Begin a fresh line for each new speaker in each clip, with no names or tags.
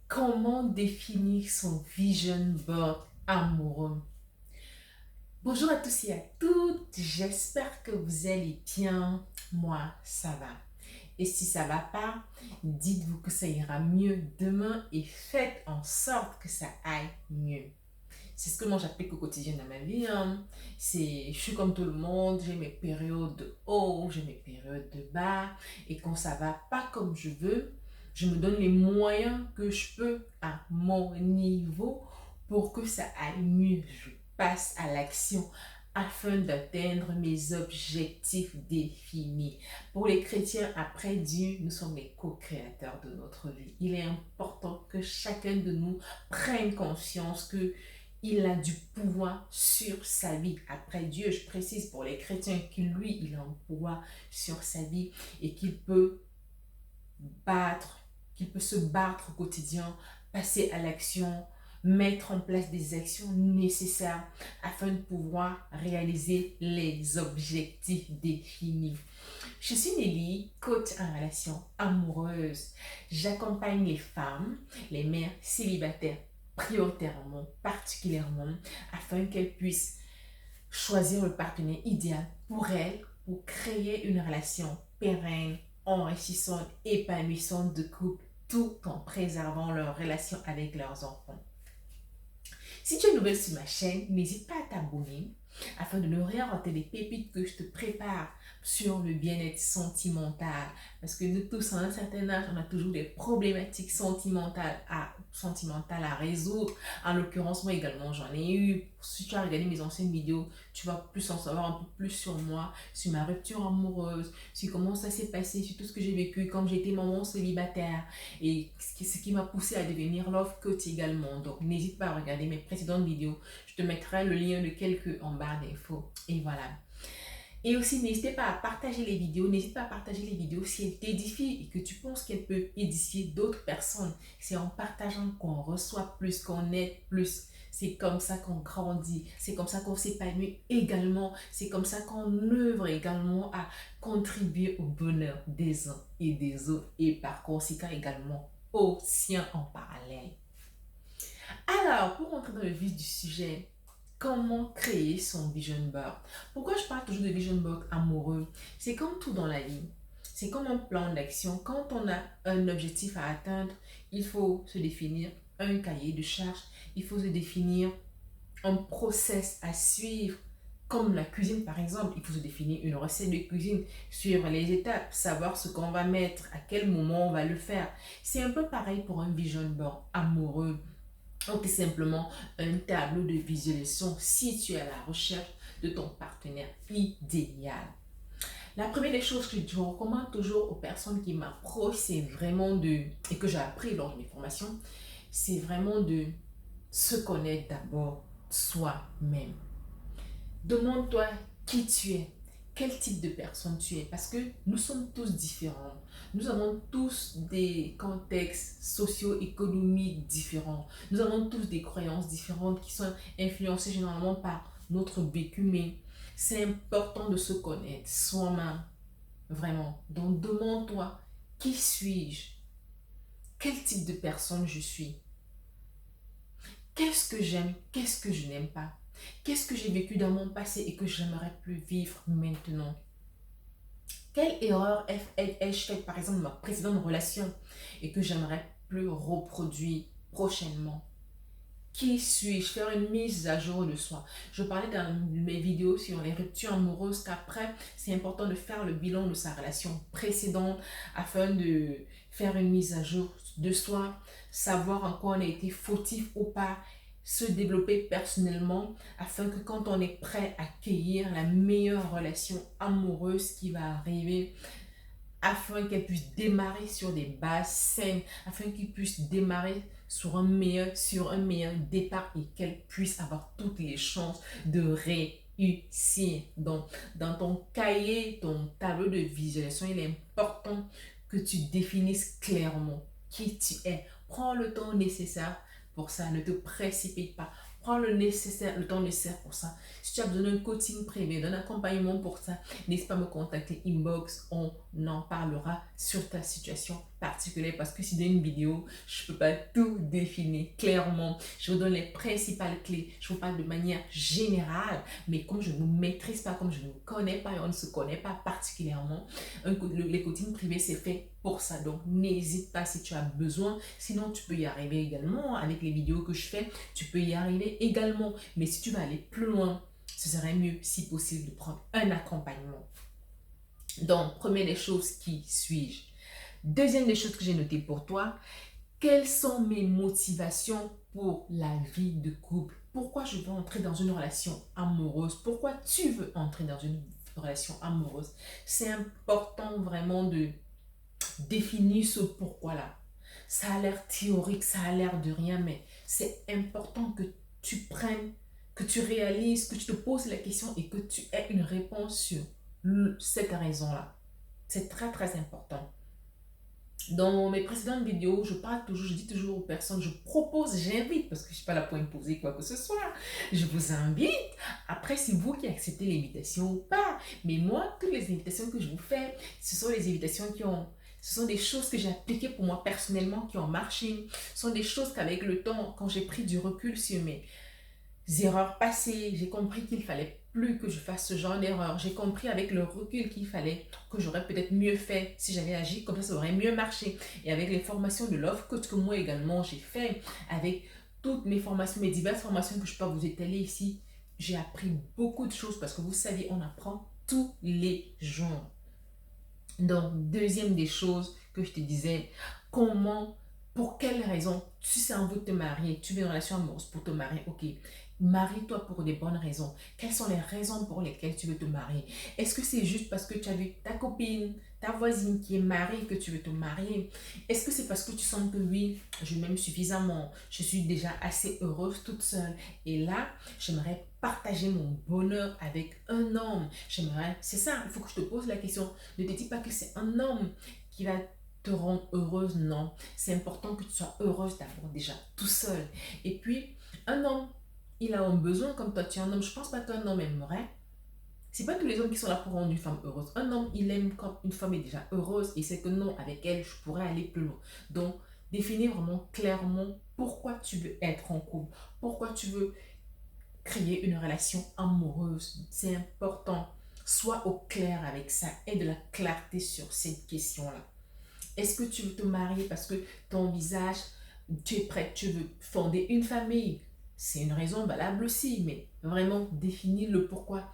Comment définir son vision board amoureux? Bonjour à tous et à toutes, j'espère que vous allez bien. Moi, ça va. Et si ça va pas, dites-vous que ça ira mieux demain et faites en sorte que ça aille mieux. C'est ce que moi j'applique au quotidien dans ma vie, hein. Je suis comme tout le monde, j'ai mes périodes de haut, j'ai mes périodes de bas. Et quand ça va pas comme je veux, je me donne les moyens que je peux à mon niveau pour que ça aille mieux. Je passe à l'action afin d'atteindre mes objectifs définis. Pour les chrétiens, après Dieu, nous sommes les co-créateurs de notre vie. Il est important que chacun de nous prenne conscience que il a du pouvoir sur sa vie. Après Dieu, je précise pour les chrétiens qu'il lui, il a un pouvoir sur sa vie et battre, qu'il peut se battre au quotidien, passer à l'action, mettre en place des actions nécessaires afin de pouvoir réaliser les objectifs définis. Je suis Nelly, coach en relation amoureuse. J'accompagne les femmes, les mères célibataires prioritairement, particulièrement, afin qu'elles puissent choisir le partenaire idéal pour elles, pour créer une relation pérenne, enrichissante, épanouissante de couple, tout en préservant leur relation avec leurs enfants. Si tu es nouvelle sur ma chaîne, n'hésite pas à t'abonner afin de ne rien rater des pépites que je te prépare sur le bien-être sentimental. Parce que nous tous, à un certain âge, on a toujours des problématiques sentimentales à résoudre. En l'occurrence, moi également, j'en ai eu. Si tu as regardé mes anciennes vidéos, tu vas plus en savoir un peu plus sur moi, sur ma rupture amoureuse, sur comment ça s'est passé, sur tout ce que j'ai vécu, comme j'étais maman célibataire et ce qui m'a poussé à devenir love coach également. Donc, n'hésite pas à regarder mes précédentes vidéos. Je te mettrai le lien de quelques en barre d'infos. Et voilà. Et aussi, n'hésitez pas à partager les vidéos. N'hésite pas à partager les vidéos si elles t'édifient et que tu penses qu'elles peuvent édifier d'autres personnes. C'est en partageant qu'on reçoit plus, qu'on aide plus. C'est comme ça qu'on grandit. C'est comme ça qu'on s'épanouit également. C'est comme ça qu'on œuvre également à contribuer au bonheur des uns et des autres. Et par conséquent également au sien en parallèle. Alors, pour entrer dans le vif du sujet, comment créer son vision board? Pourquoi je parle toujours de vision board amoureux? C'est comme tout dans la vie. C'est comme un plan d'action. Quand on a un objectif à atteindre, il faut se définir un cahier de charges. Il faut se définir un process à suivre. Comme la cuisine par exemple, il faut se définir une recette de cuisine, suivre les étapes, savoir ce qu'on va mettre, à quel moment on va le faire. C'est un peu pareil pour un vision board amoureux. Donc, simplement un tableau de visualisation si tu es à la recherche de ton partenaire idéal. La première des choses que je recommande toujours aux personnes qui m'approchent, c'est vraiment et que j'ai appris lors de mes formations, c'est vraiment de se connaître d'abord soi-même. Demande-toi qui tu es, quel type de personne tu es, parce que nous sommes tous différents. Nous avons tous des contextes socio-économiques différents. Nous avons tous des croyances différentes qui sont influencées généralement par notre vécu, mais c'est important de se connaître soi-même, vraiment. Donc demande-toi, qui suis-je? Quel type de personne je suis? Qu'est-ce que j'aime? Qu'est-ce que je n'aime pas? Qu'est-ce que j'ai vécu dans mon passé et que j'aimerais plus vivre maintenant? Quelle erreur ai-je faite, par exemple, dans ma précédente relation et que j'aimerais plus reproduire prochainement? Qui suis-je? Faire une mise à jour de soi. Je parlais dans mes vidéos sur les ruptures amoureuses qu'après, c'est important de faire le bilan de sa relation précédente afin de faire une mise à jour de soi, savoir en quoi on a été fautif ou pas, se développer personnellement afin que quand on est prêt à accueillir la meilleure relation amoureuse qui va arriver, afin qu'elle puisse démarrer sur des bases saines, afin qu'il puisse démarrer sur un meilleur départ et qu'elle puisse avoir toutes les chances de réussir. Donc, dans ton cahier, ton tableau de visualisation, il est important que tu définisses clairement qui tu es. Prends le temps nécessaire pour ça, ne te précipite pas. prends le temps nécessaire pour ça. Si tu as besoin d'un coaching privé, d'un accompagnement pour ça, n'hésite pas à me contacter inbox. On en parlera sur ta situation particulière parce que si dans une vidéo, je ne peux pas tout définir clairement. Je vous donne les principales clés. Je vous parle de manière générale, mais comme je ne vous maîtrise pas, comme je ne vous connais pas et on ne se connaît pas particulièrement, les coachings privés, c'est fait pour ça. Donc, n'hésite pas si tu as besoin. Sinon, tu peux y arriver également avec les vidéos que je fais. Tu peux y arriver également. Mais si tu veux aller plus loin, ce serait mieux, si possible, de prendre un accompagnement. Donc, première des choses, qui suis-je? Deuxième des choses que j'ai notées pour toi, quelles sont mes motivations pour la vie de couple? Pourquoi je veux entrer dans une relation amoureuse? Pourquoi tu veux entrer dans une relation amoureuse? C'est important vraiment de définir ce pourquoi-là. Ça a l'air théorique, ça a l'air de rien, mais c'est important que tu prennes, que tu réalises, que tu te poses la question et que tu aies une réponse sur cette raison-là. C'est très, très important. Dans mes précédentes vidéos, je dis toujours aux personnes, je propose, j'invite, parce que je ne suis pas là pour imposer quoi que ce soit. Je vous invite. Après, c'est vous qui acceptez l'invitation ou pas. Mais moi, toutes les invitations que je vous fais, ce sont des invitations ce sont des choses que j'ai appliquées pour moi personnellement, qui ont marché. Ce sont des choses qu'avec le temps, quand j'ai pris du recul sur mes erreurs passées, j'ai compris qu'il fallait plus que je fasse ce genre d'erreur. J'ai compris avec le recul qu'il fallait que j'aurais peut-être mieux fait si j'avais agi comme ça aurait mieux marché. Et avec les formations de Love Coach que moi également j'ai fait, avec toutes mes formations, mes diverses formations que je peux vous étaler ici, j'ai appris beaucoup de choses parce que vous savez, on apprend tous les jours. Donc, deuxième des choses que je te disais, pour quelle raison tu sais envie de te marier, tu veux une relation amoureuse pour te marier, ok. Marie-toi pour des bonnes raisons. Quelles sont les raisons pour lesquelles tu veux te marier? Est-ce que c'est juste parce que tu as vu ta copine, ta voisine qui est mariée que tu veux te marier? Est-ce que c'est parce que tu sens que oui, je m'aime suffisamment, je suis déjà assez heureuse toute seule et là, j'aimerais partager mon bonheur avec un homme. C'est ça, il faut que je te pose la question. Ne te dis pas que c'est un homme qui va te rendre heureuse, non. C'est important que tu sois heureuse d'abord déjà, tout seul. Et puis, un homme, il a un besoin comme toi, tu es un homme. Je pense pas qu'un homme aimerait. C'est pas tous les hommes qui sont là pour rendre une femme heureuse. Un homme, il aime quand une femme est déjà heureuse et c'est que non, avec elle, je pourrais aller plus loin. Donc, définis vraiment clairement pourquoi tu veux être en couple, pourquoi tu veux créer une relation amoureuse. C'est important. Sois au clair avec ça. Aie de la clarté sur cette question-là. Est-ce que tu veux te marier parce que ton visage, tu es prête, tu veux fonder une famille? C'est une raison valable aussi, mais vraiment définir le pourquoi.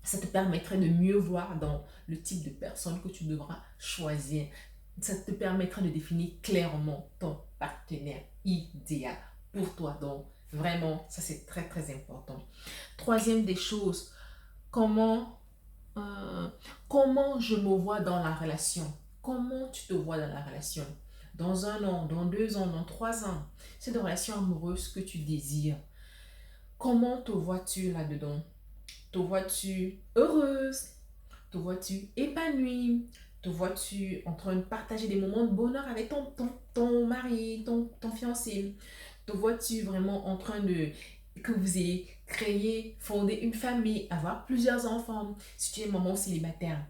Ça te permettrait de mieux voir dans le type de personne que tu devras choisir. Ça te permettra de définir clairement ton partenaire idéal pour toi. Donc, vraiment, ça c'est très très important. Troisième des choses, comment je me vois dans la relation? Comment tu te vois dans la relation? Dans 1 an, dans 2 ans, dans 3 ans? C'est une relation amoureuse que tu désires. Comment te vois-tu là-dedans? Te vois-tu heureuse? Te vois-tu épanouie? Te vois-tu en train de partager des moments de bonheur avec ton mari, ton fiancé? Te vois-tu vraiment en train que vous ayez créé, fondé une famille, avoir plusieurs enfants? Si tu es maman célibataire,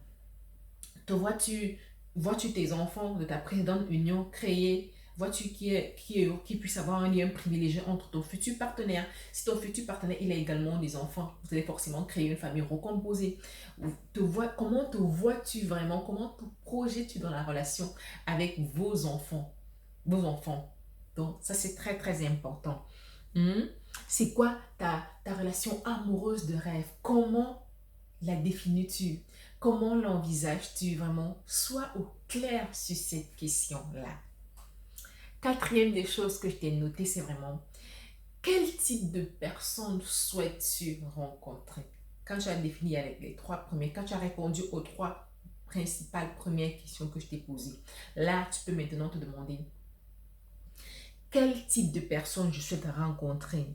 te vois-tu tes enfants de ta précédente union créer? Vois-tu qui puisse avoir un lien privilégié entre ton futur partenaire? Si ton futur partenaire, il a également des enfants, vous allez forcément créer une famille recomposée. Comment te vois-tu vraiment? Comment te projettes-tu dans la relation avec vos enfants? Vos enfants. Donc, ça, c'est très, très important. C'est quoi ta relation amoureuse de rêve? Comment la définis-tu? Comment l'envisages-tu vraiment? Sois au clair sur cette question-là. Quatrième des choses que je t'ai notées, c'est vraiment quel type de personne souhaites-tu rencontrer? Quand tu as défini avec les 3 premiers, quand tu as répondu aux 3 principales premières questions que je t'ai posées, là, tu peux maintenant te demander quel type de personne je souhaite rencontrer?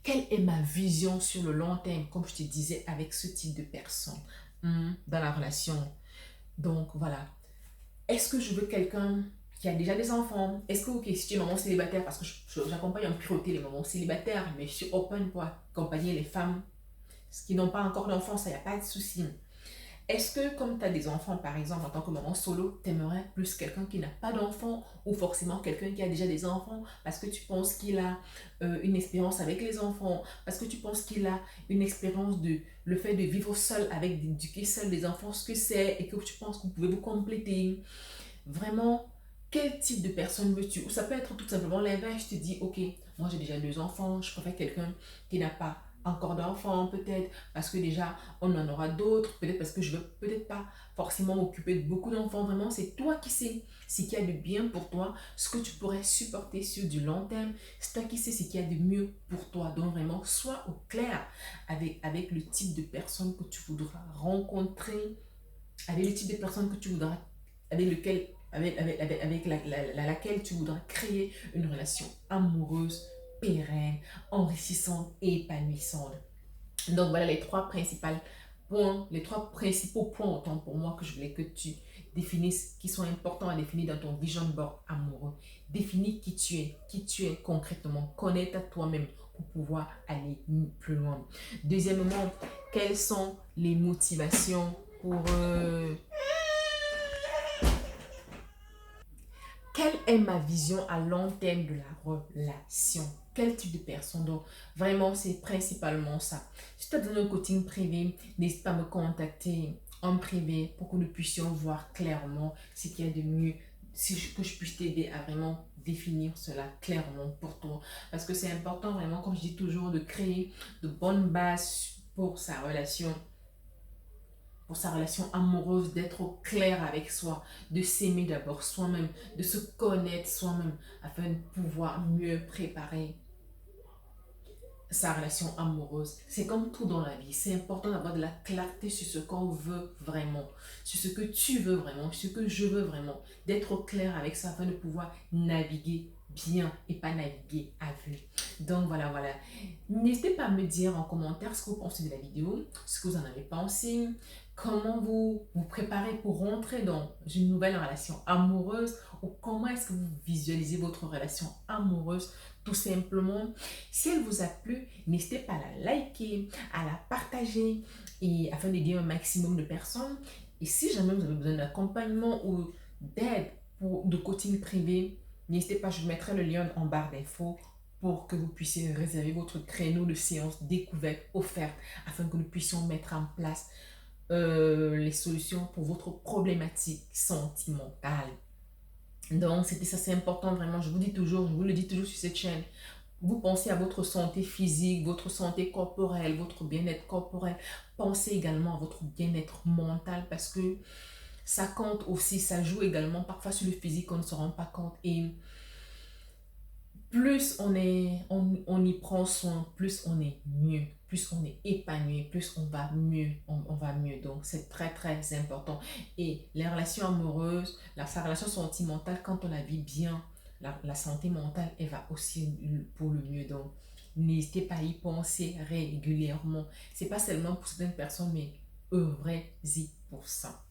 Quelle est ma vision sur le long terme, comme je te disais, avec ce type de personne dans la relation? Donc, voilà. Est-ce que je veux quelqu'un qui a déjà des enfants. Est-ce que, ok, si tu es maman célibataire, parce que j'accompagne en priorité les mamans célibataires, mais je suis open pour accompagner les femmes qui n'ont pas encore d'enfants, ça, il n'y a pas de souci. Est-ce que, comme tu as des enfants, par exemple, en tant que maman solo, tu aimerais plus quelqu'un qui n'a pas d'enfants ou forcément quelqu'un qui a déjà des enfants parce que tu penses qu'il a une expérience avec les enfants, parce que tu penses qu'il a une expérience de le fait de vivre seul, avec d'éduquer seul les enfants, ce que c'est, et que tu penses que vous pouvez vous compléter. Vraiment, quel type de personne veux-tu? Ou ça peut être tout simplement l'inverse. Je te dis, ok, moi j'ai déjà 2 enfants, je préfère quelqu'un qui n'a pas encore d'enfants, peut-être parce que déjà on en aura d'autres, peut-être parce que je veux peut-être pas forcément m'occuper de beaucoup d'enfants. Vraiment, c'est toi qui sais ce qu'il y a de bien pour toi, ce que tu pourrais supporter sur du long terme. C'est toi qui sais ce qu'il y a de mieux pour toi. Donc vraiment, sois au clair avec le type de personne que tu voudras rencontrer, avec le type de personne que tu voudras, avec lequel, laquelle tu voudras créer une relation amoureuse, pérenne, enrichissante et épanouissante. Donc voilà les trois principaux points autant pour moi que je voulais que tu définisses, qui sont importants à définir dans ton vision board amoureux. Définis qui tu es concrètement, connais-toi toi-même pour pouvoir aller plus loin. Deuxièmement, quelles sont les motivations pour quelle est ma vision à long terme de la relation? Quel type de personne? Donc, vraiment, c'est principalement ça. Si tu as besoin d'un coaching privé, n'hésite pas à me contacter en privé pour que nous puissions voir clairement ce qu'il y a de mieux, que je puisse t'aider à vraiment définir cela clairement pour toi. Parce que c'est important vraiment, comme je dis toujours, de créer de bonnes bases pour sa relation amoureuse, d'être au clair avec soi, de s'aimer d'abord soi-même, de se connaître soi-même afin de pouvoir mieux préparer sa relation amoureuse. C'est comme tout dans la vie, c'est important d'avoir de la clarté sur ce qu'on veut vraiment, sur ce que tu veux vraiment, sur ce que je veux vraiment, d'être au clair avec ça afin de pouvoir naviguer bien et pas naviguer à vue. Donc voilà. N'hésitez pas à me dire en commentaire ce que vous pensez de la vidéo, ce que vous en avez pensé, comment vous vous préparez pour rentrer dans une nouvelle relation amoureuse ou comment est-ce que vous visualisez votre relation amoureuse tout simplement. Si elle vous a plu, n'hésitez pas à la liker, à la partager et afin d'aider un maximum de personnes. Et si jamais vous avez besoin d'accompagnement ou d'aide de coaching privé, n'hésitez pas, je vous mettrai le lien en barre d'infos pour que vous puissiez réserver votre créneau de séance découverte offerte afin que nous puissions mettre en place les solutions pour votre problématique sentimentale. Donc, c'était ça, c'est important vraiment. Je vous le dis toujours sur cette chaîne. Vous pensez à votre santé physique, votre santé corporelle, votre bien-être corporel. Pensez également à votre bien-être mental parce que ça compte aussi, ça joue également parfois sur le physique, on ne se rend pas compte. Et plus on y prend soin, plus on est mieux, plus on est épanoui, plus on va mieux, on va mieux. Donc, c'est très, très important. Et les relations amoureuses, sa relation sentimentale, quand on la vit bien, la santé mentale, elle va aussi pour le mieux. Donc, n'hésitez pas à y penser régulièrement. C'est pas seulement pour certaines personnes, mais œuvrez-y pour ça.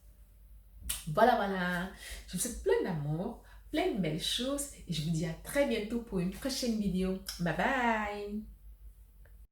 Voilà. Je vous souhaite plein d'amour, plein de belles choses et je vous dis à très bientôt pour une prochaine vidéo. Bye bye!